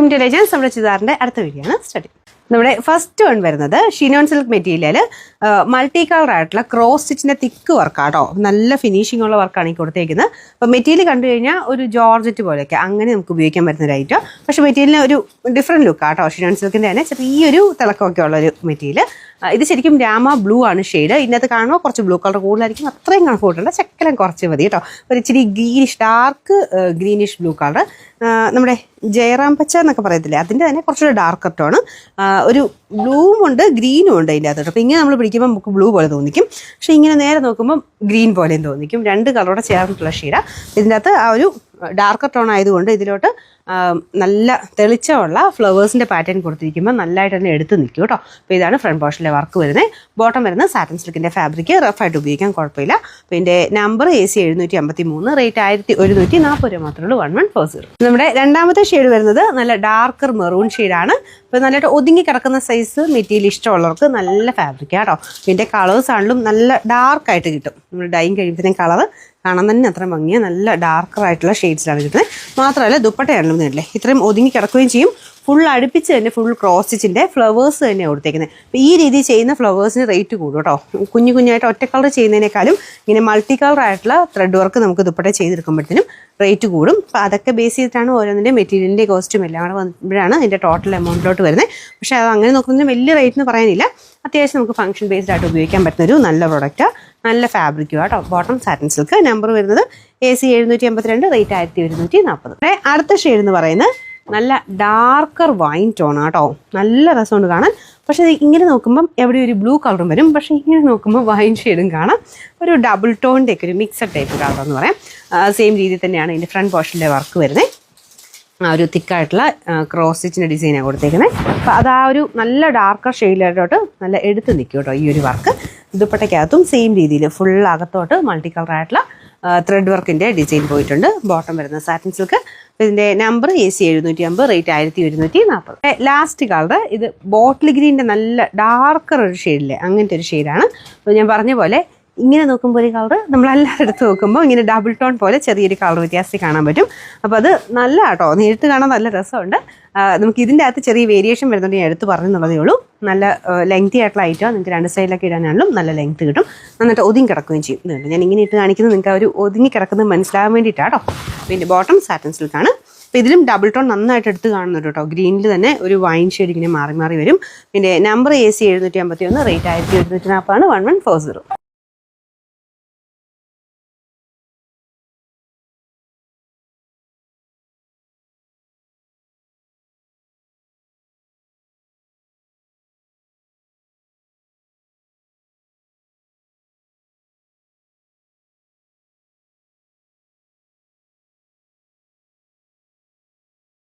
Welcome to legends. നമ്മുടെ ചുരിദാറിന്റെ അടുത്ത video ആണ് സ്റ്റഡി. നമ്മുടെ ഫസ്റ്റ് വൺ വരുന്നത് ഷിനോൺ സിൽക്ക് മെറ്റീരിയൽ മൾട്ടി കളർ ആയിട്ടുള്ള ക്രോസ് സ്റ്റിച്ചിന്റെ തിക്ക് വർക്കാട്ടോ. നല്ല ഫിനിഷിംഗ് ഉള്ള വർക്കാണ് ഈ കൊടുത്തേക്കുന്നത്. അപ്പോൾ മെറ്റീരിയൽ കണ്ടു കഴിഞ്ഞാൽ ഒരു ജോർജറ്റ് പോലെയൊക്കെ അങ്ങനെ നമുക്ക് ഉപയോഗിക്കാൻ പറ്റുന്ന ഒരു ഐറ്റം. പക്ഷെ മെറ്റീരിയലിന് ഒരു ഡിഫറെൻറ്റ് ലുക്കാട്ടോ. ഷിനോൺ സിൽക്കിൻ്റെ തന്നെ ചെറിയൊരു തിളക്കമൊക്കെ ഉള്ള ഒരു മെറ്റീരിയൽ. ഇത് ശരിക്കും രാമ ബ്ലൂ ആണ് ഷെയ്ഡ്. ഇതിനകത്ത് കാണുമ്പോൾ കുറച്ച് ബ്ലൂ കളർ കൂടുതലായിരിക്കും. അത്രയും കണക്കൂട്ടണ്ട, ശക്കലം കുറച്ച് മതി കേട്ടോ. ഒരു ഇച്ചിരി greenish, dark greenish blue colour. നമ്മുടെ ജയറാം പച്ച എന്നൊക്കെ പറയത്തില്ലേ, അതിൻ്റെ തന്നെ കുറച്ചുകൂടെ ഡാർക്ക് ടോണ്. ഒരു ബ്ലൂവും ഉണ്ട് ഗ്രീനും ഉണ്ട് അതിൻ്റെ അകത്തോട്ട്. അപ്പോൾ ഇങ്ങനെ നമ്മൾ പിടിക്കുമ്പോൾ നമുക്ക് ബ്ലൂ പോലെ തോന്നിക്കും, പക്ഷേ ഇങ്ങനെ നേരെ നോക്കുമ്പോൾ ഗ്രീൻ പോലെയും തോന്നിക്കും. രണ്ട് കളറോടെ ചേർന്നിട്ടുള്ള ഷെയ്ഡാണ്. ഇതിൻ്റെ അകത്ത് ആ ഒരു ഡാർക്ക് ടോൺ ആയതുകൊണ്ട് ഇതിലോട്ട് നല്ല തെളിച്ചമുള്ള ഫ്ലവേഴ്സിൻ്റെ പാറ്റേൺ കൊടുത്തിരിക്കുമ്പോൾ നല്ലതായിട്ട് തന്നെ എടുത്ത് നിൽക്കും കേട്ടോ. അപ്പോൾ ഇതാണ് ഫ്രണ്ട് പോർഷനിലെ വർക്ക് വരുന്നത്. ബോട്ടം വരുന്നത് സാറ്റൻ സിൽക്കിൻ്റെ ഫാബ്രിക്, റഫായിട്ട് ഉപയോഗിക്കാൻ കുഴപ്പമില്ല. അപ്പോൾ ഇതിൻ്റെ നമ്പർ AC 753, റേറ്റ് 1140 രൂപ മാത്രമേ ഉള്ളൂ. 1140. നമ്മുടെ രണ്ടാമത്തെ ഷെയ്ഡ് വരുന്നത് നല്ല ഡാർക്കർ മെറൂൺ ഷെയ്ഡാണ്. അപ്പോൾ നല്ലതായിട്ട് ഒതുങ്ങി കിടക്കുന്ന സൈസ് മെറ്റീരിയൽ ഇഷ്ടമുള്ളവർക്ക് നല്ല ഫാബ്രിക് ആട്ടോ. ഇതിൻ്റെ കളേഴ്സ് ആണെങ്കിലും നല്ല ഡാർക്കായിട്ട് കിട്ടും. നമ്മൾ ഡൈയിങ് കഴിയുമ്പോഴത്തേക്കും കളർ കാണാൻ തന്നെ അത്ര ഭംഗിയാണ്. നല്ല ഡാർക്കറായിട്ടുള്ള ഷെയ്ഡ്സിലാണ് കിട്ടുന്നത്. മാത്രമല്ല ദുപ്പട്ടയാണെങ്കിലും ഇല്ലേ ഇത്രയും ഒതുങ്ങി കിടക്കുകയും ചെയ്യും. ഫുൾ അടുപ്പിച്ച് തന്നെ ഫുൾ ക്രോസ് സ്റ്റിച്ചിൻ്റെ ഫ്ലവേഴ്സ് തന്നെ കൊടുത്തേക്കുന്നത്. അപ്പോൾ ഈ രീതിയിൽ ചെയ്യുന്ന ഫ്ലവേഴ്സിന് റേറ്റ് കൂടും കേട്ടോ. കുഞ്ഞു കുഞ്ഞായിട്ട് ഒറ്റ കളർ ചെയ്യുന്നതിനേക്കാളും ഇങ്ങനെ മൾട്ടി കളർ ആയിട്ടുള്ള ത്രെഡ് വർക്ക് നമുക്ക് ദുപ്പട്ട ചെയ്തെടുക്കുമ്പോഴത്തേനും റേറ്റ് കൂടും. അപ്പോൾ അതൊക്കെ ബേസ് ചെയ്തിട്ടാണ് ഓരോന്നിൻ്റെ മെറ്റീരിയലിൻ്റെ കോസ്റ്റും എല്ലാം കൂടെ വന്നപ്പോഴാണ് അതിൻ്റെ ടോട്ടൽ എമൗണ്ടിലോട്ട് വരുന്നത്. പക്ഷേ അത് അങ്ങനെ നോക്കുന്നതിന് വലിയ റേറ്റ് എന്ന് പറയാനില്ല. അത്യാവശ്യം നമുക്ക് ഫംഗ്ഷൻ ബേസ്ഡ് ആയിട്ട് ഉപയോഗിക്കാൻ പറ്റുന്നൊരു നല്ല പ്രൊഡക്റ്റ്, നല്ല ഫാബ്രിക്കും കേട്ടോ. ബോട്ടം സാറ്റൻ സിൽക്ക്, നമ്പർ വരുന്നത് AC 782, റേറ്റ് 1140. അടുത്ത ഷെയ്ഡ് എന്ന് പറയുന്നത് നല്ല ഡാർക്കർ വൈൻ ടോൺ കേട്ടോ. നല്ല രസമുണ്ട് കാണാൻ. പക്ഷേ ഇങ്ങനെ നോക്കുമ്പം എവിടെ ഒരു ബ്ലൂ കളറും വരും, പക്ഷേ ഇങ്ങനെ നോക്കുമ്പോൾ വൈൻ ഷെയ്ഡും കാണാം. ഒരു ഡബിൾ ടോണിൻ്റെ ഒക്കെ ഒരു മിക്സഡ് ടൈപ്പ് കളർ എന്ന് പറയാം. സെയിം രീതിയിൽ തന്നെയാണ് ഇതിൻ്റെ ഫ്രണ്ട് പോർഷനിലെ വർക്ക് വരുന്നത്. ഒരു തിക്കായിട്ടുള്ള ക്രോസ് സ്റ്റിച്ചിൻ്റെ ഡിസൈനാണ് കൊടുത്തേക്കുന്നത്. അപ്പോൾ അത് ആ ഒരു നല്ല ഡാർക്കർ ഷെയ്ഡിലോട്ട് നല്ല എടുത്ത് നിൽക്കും കേട്ടോ ഈ ഒരു വർക്ക്. ദുപ്പട്ടയ്ക്കകത്തും സെയിം രീതിയിൽ ഫുൾ അകത്തോട്ട് മൾട്ടി കളർ ആയിട്ടുള്ള ത്രെഡ് വർക്കിൻ്റെ ഡിസൈൻ പോയിട്ടുണ്ട്. ബോട്ടം വരുന്നത് സാറ്റൻ സിൽക്ക്. ഇതിൻ്റെ number AC 750, rate 1140. Last colour ഇത് ബോട്ടിൽ ഗ്രീൻ്റെ നല്ല ഡാർക്കർ ഒരു ഷെയ്ഡില്ലേ അങ്ങനത്തെ ഒരു ഷെയ്ഡാണ്. അപ്പോൾ ഞാൻ പറഞ്ഞ പോലെ ഇങ്ങനെ നോക്കുമ്പോൾ ഒരു കളർ നമ്മളെല്ലാവരും എടുത്ത് നോക്കുമ്പോൾ ഇങ്ങനെ ഡബിൾ ടോൺ പോലെ ചെറിയൊരു കളർ വ്യത്യാസം കാണാൻ പറ്റും. അപ്പോൾ അത് നല്ല കേട്ടോ, നേരിട്ട് കാണാൻ നല്ല രസമുണ്ട്. നമുക്ക് ഇതിൻ്റെ അകത്ത് ചെറിയ വേരിയേഷൻ വരുന്നുണ്ട്, ഞാൻ എടുത്ത് പറഞ്ഞെന്നുള്ളതേ ഉള്ളൂ. നല്ല ലെങ്തി ആയിട്ടുള്ള ഐറ്റം നിങ്ങൾക്ക് രണ്ട് സൈഡിലൊക്കെ ഇടാനാണെങ്കിലും നല്ല ലെങ്ത് കിട്ടും. നന്നിട്ട് ഒതുങ്ങി കിടക്കുകയും ചെയ്യും. ഇതുണ്ട് ഞാൻ ഇങ്ങനെ ഇട്ട് കാണിക്കുന്നത് നിങ്ങൾക്ക് ആ ഒരു ഒതുങ്ങി കിടക്കുന്നത് മനസ്സിലാകാൻ വേണ്ടിയിട്ടാട്ടോ. പിന്നെ ബോട്ടം സാറ്റൻ സിൽക്കാണ്. അപ്പോൾ ഇതിലും ഡബിൾ ടോൺ നന്നായിട്ട് എടുത്ത് കാണുന്നുണ്ട് കേട്ടോ. ഗ്രീനിൽ തന്നെ ഒരു വൈൻ ഷെയ്ഡ് ഇങ്ങനെ മാറി മാറി വരും. പിന്നെ നമ്പർ AC 751, റേറ്റ് 1140, 1140.